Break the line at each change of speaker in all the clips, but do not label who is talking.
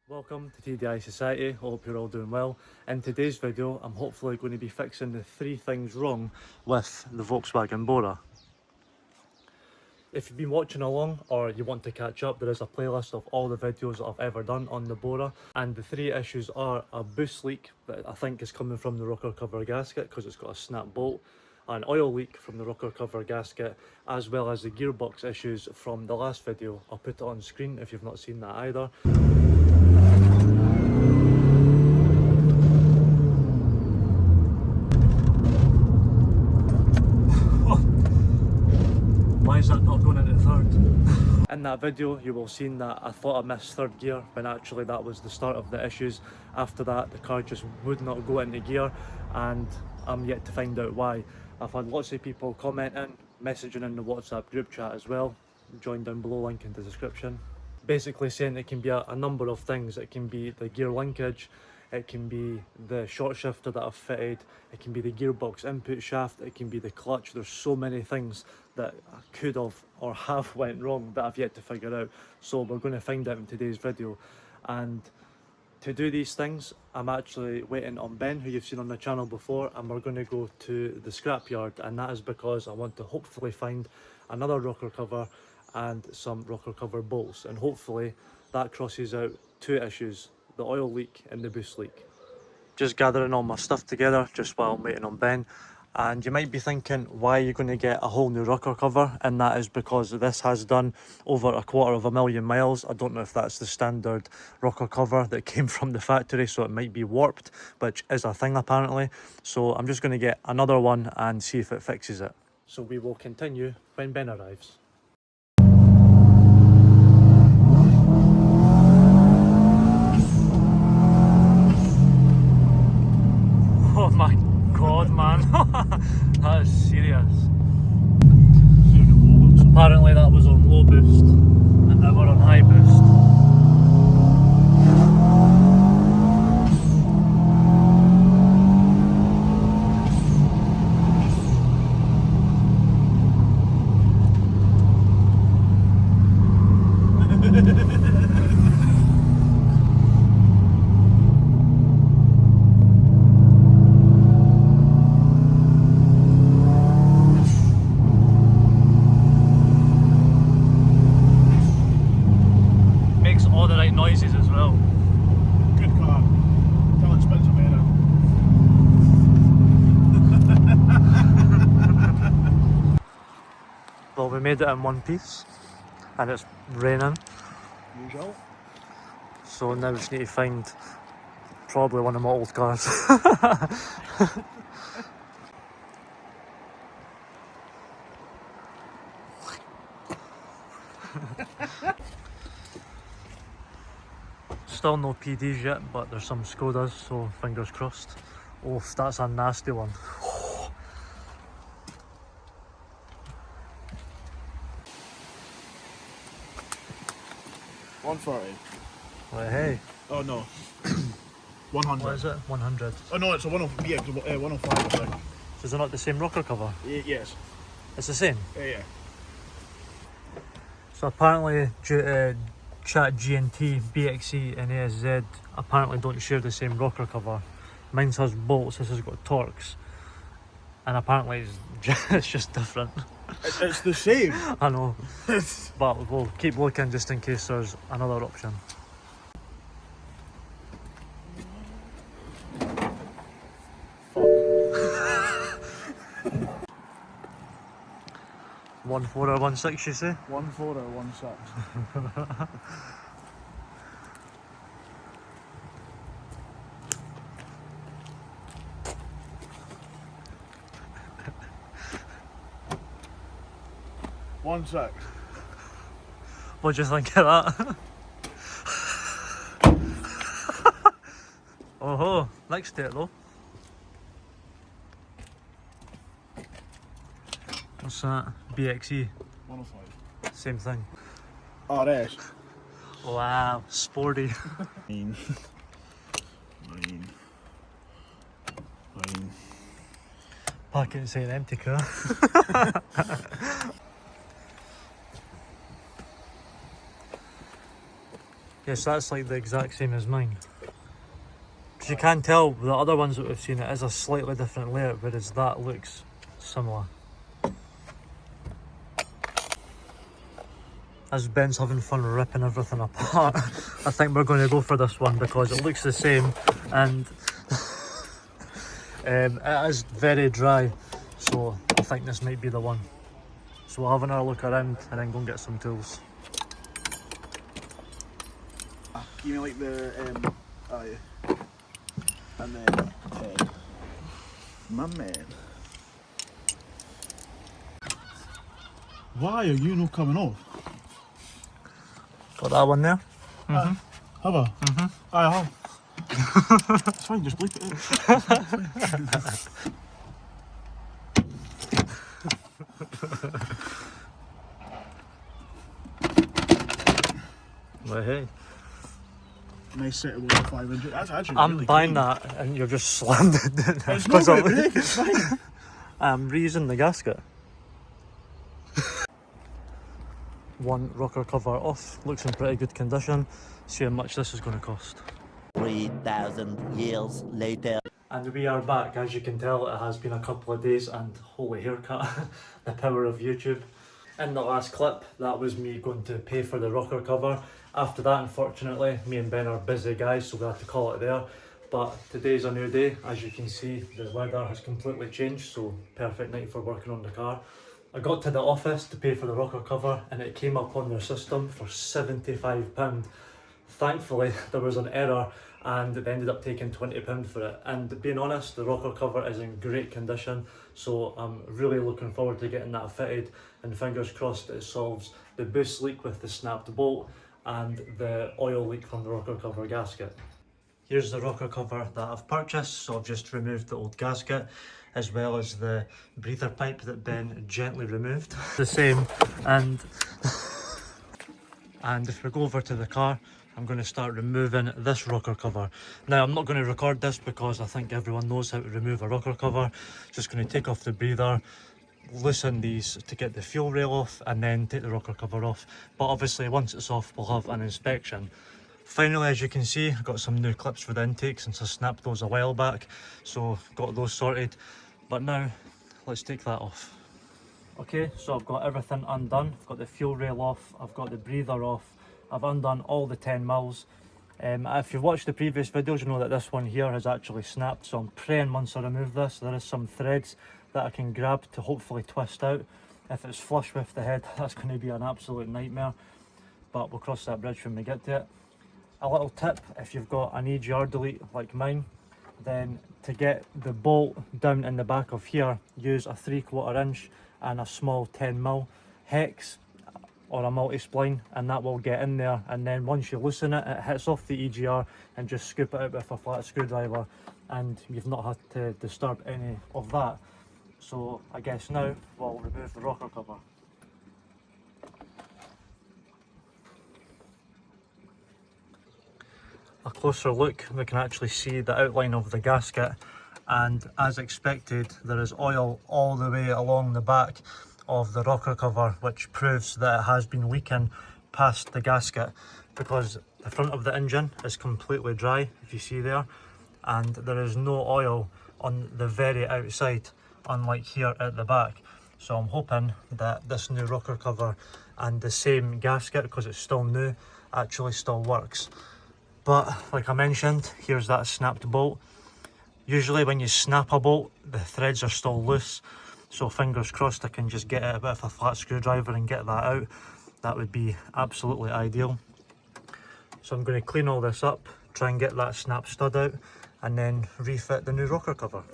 Welcome to TDI Society. I hope you're all doing well. In today's video, I'm hopefully going to be fixing the 3 things wrong with the Volkswagen Bora. If you've been watching along or you want to catch up, there is a playlist of all the videos that I've ever done on the Bora, and the 3 issues are a boost leak that I think is coming from the rocker cover gasket because it's got a snap bolt, an oil leak from the rocker cover gasket, as well as the gearbox issues from the last video. I'll put it on screen if you've not seen that either. Why is that not going into third? In that video you will have seen that I thought I missed third gear when actually that was the start of the issues. After that the car just would not go into gear and I'm yet to find out why. I've had lots of people commenting, messaging in the WhatsApp group chat as well, join down below, link in the description. Basically saying it can be a number of things. It can be the gear linkage, it can be the short shifter that I've fitted, it can be the gearbox input shaft, it can be the clutch. There's so many things that I could have or have went wrong that I've yet to figure out. So we're going to find out in today's video. And to do these things, I'm actually waiting on Ben, who you've seen on the channel before, and we're going to go to the scrapyard, and that is because I want to hopefully find another rocker cover and some rocker cover bolts, and hopefully that crosses out 2 issues, the oil leak and the boost leak. Just gathering all my stuff together just while I'm waiting on Ben. And you might be thinking, why are you going to get a whole new rocker cover? And that is because this has done over 250,000 miles. I don't know if that's the standard rocker cover that came from the factory, so it might be warped, which is a thing apparently. So I'm just going to get another one and see if it fixes it. So we will continue when Ben arrives. Oh my god, man. That is serious. Apparently that was on low boost and now we're on high boost. All the right noises as well.
Good car. Tell it spins a better.
Well, we made it in one piece and it's raining.
Usual.
So now we just need to find probably one of my old cars. Still no PDs yet, but there's some Skodas, so fingers crossed. Oh, that's a nasty one.
140.
Well, hey.
Oh no. 100.
What is it? 100.
Oh no, it's a 105. Yeah, 105. I think.
So is it not the same rocker cover?
Yes.
It's the same?
Yeah.
So apparently due to Chat GNT, BXE and ASZ apparently don't share the same rocker cover. Mine has bolts, this has got Torx. And apparently it's just different.
It's the same.
I know. But we'll keep looking just in case there's another option. One 4 or 1 6, you say?
1.4 or 1.6. One six.
What do you think of that? Oh ho, next to it though. What's that? BXE.
105.
Same thing.
RS.
Wow, sporty.
9.
Park it inside an empty car. Yes, that's like the exact same as mine. Because you can tell the other ones that we've seen, it is a slightly different layout, whereas that looks similar. As Ben's having fun ripping everything apart, I think we're going to go for this one because it looks the same and it is very dry, so I think this might be the one. So we'll have another look around and then go and get some tools.
You mean like the oh yeah. And then my man. Why are you not coming off?
Got that one there?
Have I? I have. It's fine, just bleep it.
Well, hey.
Nice set of water 500. That's actually
I'm
really
buying
clean.
that and you've just slammed it down.
It's not going to break, it's fine.
I'm reusing the gasket. One rocker cover off, looks in pretty good condition. See how much this is going to cost.
3,000 years later.
And we are back. As you can tell, it has been a couple of days and holy haircut, the power of YouTube. In the last clip, that was me going to pay for the rocker cover. After that, unfortunately, me and Ben are busy guys, so we had to call it there. But today's a new day. As you can see, the weather has completely changed, so perfect night for working on the car. I got to the office to pay for the rocker cover and it came up on their system for £75. Thankfully, there was an error and they ended up taking £20 for it. And being honest, the rocker cover is in great condition, so I'm really looking forward to getting that fitted, and fingers crossed it solves the boost leak with the snapped bolt and the oil leak from the rocker cover gasket. Here's the rocker cover that I've purchased, so I've just removed the old gasket as well as the breather pipe that Ben gently removed. The same, and if we go over to the car, I'm going to start removing this rocker cover. Now I'm not going to record this because I think everyone knows how to remove a rocker cover. Just going to take off the breather, loosen these to get the fuel rail off, and then take the rocker cover off. But obviously once it's off, we'll have an inspection. Finally, as you can see, I've got some new clips for the intake since I snapped those a while back, so got those sorted. But now, let's take that off. Okay, so I've got everything undone. I've got the fuel rail off, I've got the breather off, I've undone all the 10 mils. If you've watched the previous videos, you know that this one here has actually snapped, so I'm praying once I remove this, there is some threads that I can grab to hopefully twist out. If it's flush with the head, that's going to be an absolute nightmare, but we'll cross that bridge when we get to it. A little tip, if you've got an EGR delete like mine, then to get the bolt down in the back of here, use a 3/4 inch and a small 10mm hex or a multi-spline, and that will get in there, and then once you loosen it, it hits off the EGR, and just scoop it out with a flat screwdriver, and you've not had to disturb any of that. So I guess now we'll remove the rocker cover. A closer look, we can actually see the outline of the gasket, and as expected there is oil all the way along the back of the rocker cover, which proves that it has been leaking past the gasket, because the front of the engine is completely dry, if you see there, and there is no oil on the very outside, unlike here at the back. So I'm hoping that this new rocker cover and the same gasket, because it's still new, actually still works. But like I mentioned, here's that snapped bolt. Usually when you snap a bolt, the threads are still loose, so fingers crossed I can just get it with a flat screwdriver and get that out. That would be absolutely ideal. So I'm going to clean all this up, try and get that snap stud out, and then refit the new rocker cover.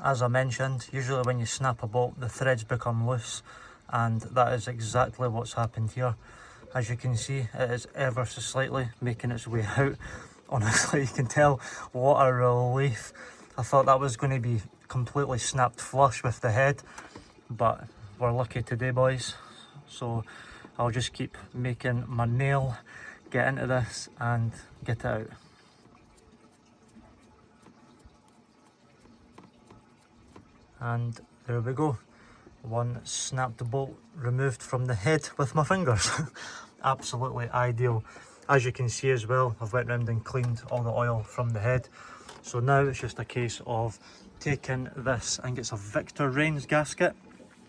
As I mentioned, usually when you snap a bolt, the threads become loose, and that is exactly what's happened here. As you can see, it is ever so slightly making its way out. Honestly, you can tell what a relief. I thought that was going to be completely snapped flush with the head, but we're lucky today, boys. So I'll just keep making my nail, get into this and get it out. And there we go. One snapped bolt removed from the head with my fingers. absolutely ideal. As you can see as well, I've went round and cleaned all the oil from the head. So now it's just a case of taking this, I think it's a Victor Reigns gasket.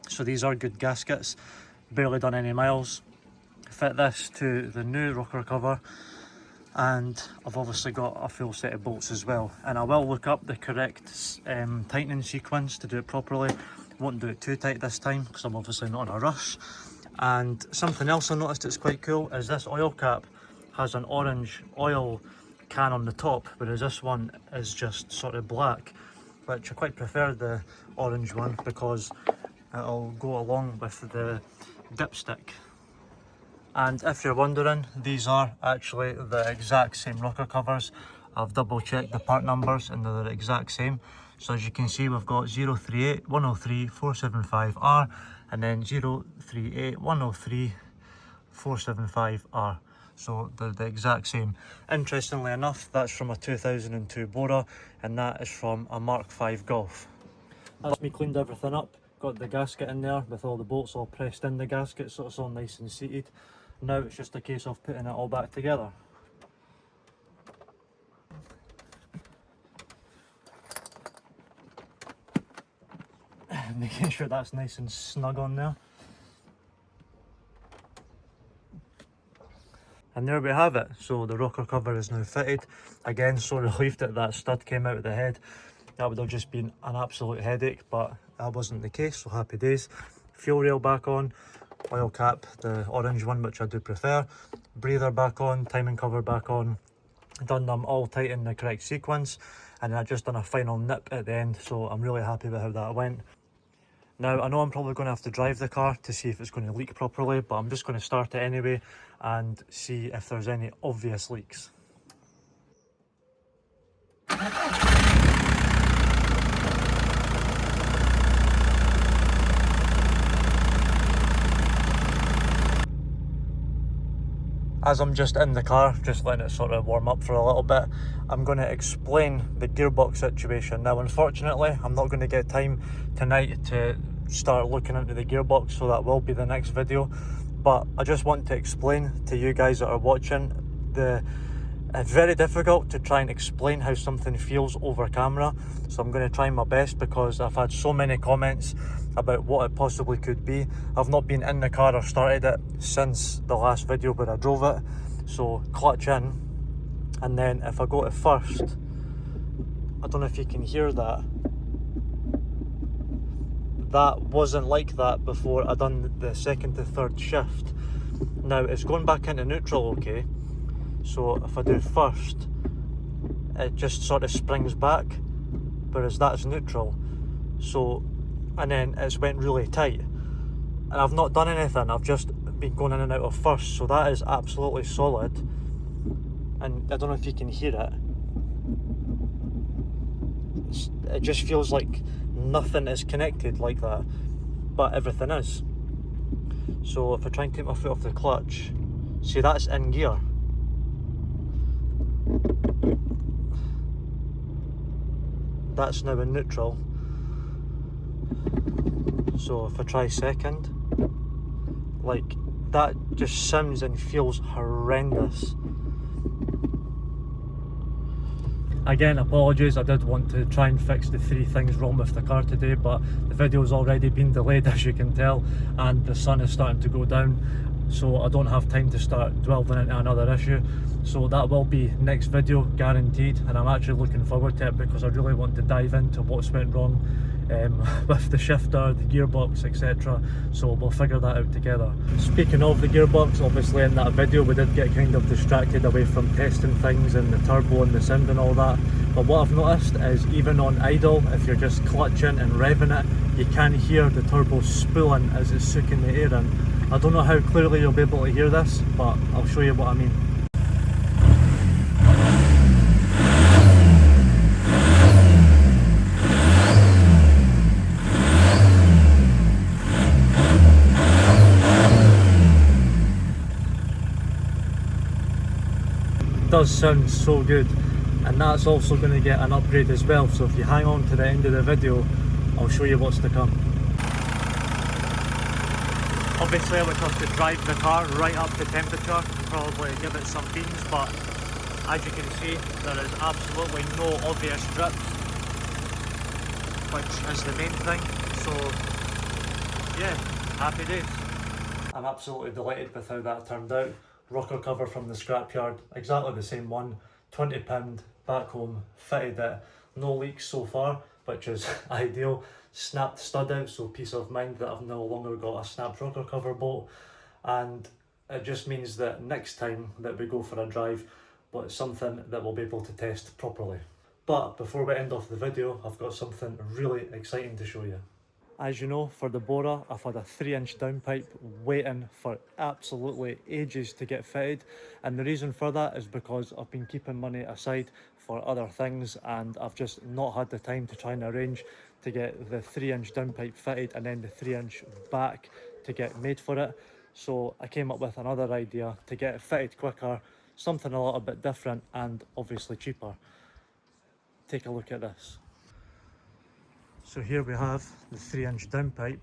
So these are good gaskets, barely done any miles. Fit this to the new rocker cover, and I've obviously got a full set of bolts as well. And I will look up the correct tightening sequence to do it properly. Won't do it too tight this time because I'm obviously not in a rush. And something else I noticed that's quite cool is this oil cap has an orange oil can on the top, whereas this one is just sort of black, which I quite prefer the orange one because it'll go along with the dipstick. And if you're wondering, these are actually the exact same rocker covers. I've double checked the part numbers and they're the exact same. So as you can see, we've got 038 103 475R and then 038 103 475R. So they're the exact same. Interestingly enough, that's from a 2002 Bora and that is from a Mark V Golf. That's me cleaned everything up, got the gasket in there with all the bolts all pressed in the gasket so it's all nice and seated. Now it's just a case of putting it all back together. Making sure that's nice and snug on there. And there we have it. So the rocker cover is now fitted. Again, so relieved that that stud came out of the head. That would have just been an absolute headache, but that wasn't the case, so happy days. Fuel rail back on, oil cap, the orange one, which I do prefer. Breather back on, timing cover back on. Done them all tight in the correct sequence, and then I just done a final nip at the end, so I'm really happy with how that went. Now, I know I'm probably going to have to drive the car to see if it's going to leak properly, but I'm just going to start it anyway and see if there's any obvious leaks. As I'm just in the car, just letting it sort of warm up for a little bit, I'm going to explain the gearbox situation. Now, unfortunately, I'm not going to get time tonight to start looking into the gearbox, so that will be the next video. But I just want to explain to you guys that are watching, it's very difficult to try and explain how something feels over camera. So I'm going to try my best because I've had so many comments about what it possibly could be. I've not been in the car or started it since the last video where I drove it. So clutch in, and then if I go to first, I don't know if you can hear that. That wasn't like that before I done the second to third shift. Now it's going back into neutral, okay? So if I do first, it just sort of springs back, whereas that's neutral. So, and then it's went really tight. And I've not done anything, I've just been going in and out of first, so that is absolutely solid. And I don't know if you can hear it. It just feels like nothing is connected like that, but everything is. So if I try and take my foot off the clutch, see, that's in gear. That's now in neutral. So if I try second, like, that just sounds and feels horrendous. Again, apologies, I did want to try and fix the 3 things wrong with the car today, but the video's already been delayed, as you can tell, and the sun is starting to go down, so I don't have time to start delving into another issue. So that will be next video, guaranteed, and I'm actually looking forward to it because I really want to dive into what's went wrong with the shifter, the gearbox, etc. So we'll figure that out together. Speaking of the gearbox, obviously in that video we did get kind of distracted away from testing things and the turbo and the sound and all that. But what I've noticed is even on idle, if you're just clutching and revving it, you can hear the turbo spooling as it's sucking the air in. I don't know how clearly you'll be able to hear this, but I'll show you what I mean. Does sound so good, and that's also going to get an upgrade as well, so if you hang on to the end of the video, I'll show you what's to come. Obviously I would have to drive the car right up to temperature and probably give it some beans, but as you can see there is absolutely no obvious drips, which is the main thing. So yeah, happy days. I'm absolutely delighted with how that turned out. Rocker cover from the scrapyard, exactly the same one, £20, back home, fitted it, no leaks so far, which is ideal. Snapped stud out, so peace of mind that I've no longer got a snapped rocker cover bolt, and it just means that next time that we go for a drive, well, it's something that we'll be able to test properly. But before we end off the video, I've got something really exciting to show you. As you know, for the Bora, I've had a 3-inch downpipe waiting for absolutely ages to get fitted, and the reason for that is because I've been keeping money aside for other things, and I've just not had the time to try and arrange to get the 3-inch downpipe fitted and then the 3-inch back to get made for it. So I came up with another idea to get it fitted quicker, something a little bit different and obviously cheaper. Take a look at this. So here we have the 3-inch downpipe,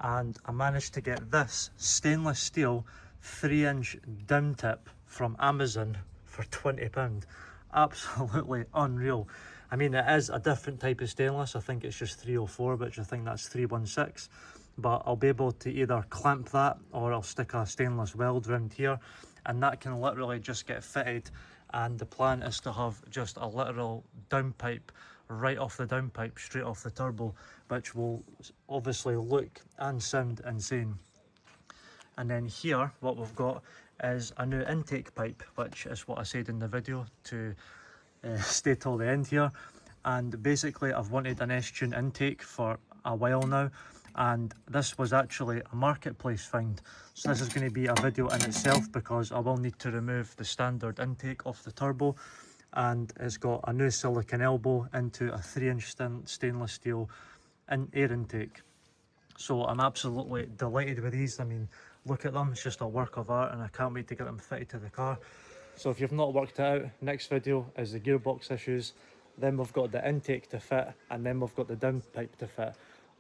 and I managed to get this stainless steel 3-inch down tip from Amazon for £20. Absolutely unreal. I mean, it is a different type of stainless. I think it's just 304, which I think that's 316. But I'll be able to either clamp that or I'll stick a stainless weld round here, and that can literally just get fitted. And the plan is to have just a literal downpipe right off the downpipe, straight off the turbo, which will obviously look and sound insane. And then here what we've got is a new intake pipe, which is what I said in the video to stay till the end here. And basically I've wanted an S-tune intake for a while now, and this was actually a marketplace find. So this is going to be a video in itself, because I will need to remove the standard intake off the turbo, and it's got a new silicone elbow into a 3-inch stainless steel air intake. So I'm absolutely delighted with these. I mean, look at them, it's just a work of art, and I can't wait to get them fitted to the car. So if you've not worked it out, next video is the gearbox issues, then we've got the intake to fit, and then we've got the downpipe to fit.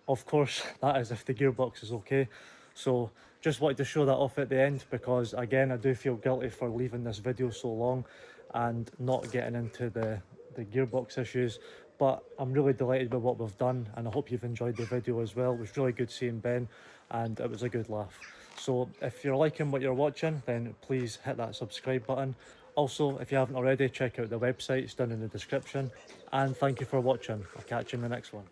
Of course, that is if the gearbox is okay. So just wanted to show that off at the end, because again, I do feel guilty for leaving this video so long and not getting into the gearbox issues. But I'm really delighted with what we've done, and I hope you've enjoyed the video as well. It was really good seeing Ben, and it was a good laugh. So if you're liking what you're watching, then please hit that subscribe button. Also, if you haven't already, check out the website, it's down in the description. And thank you for watching. I'll catch you in the next one.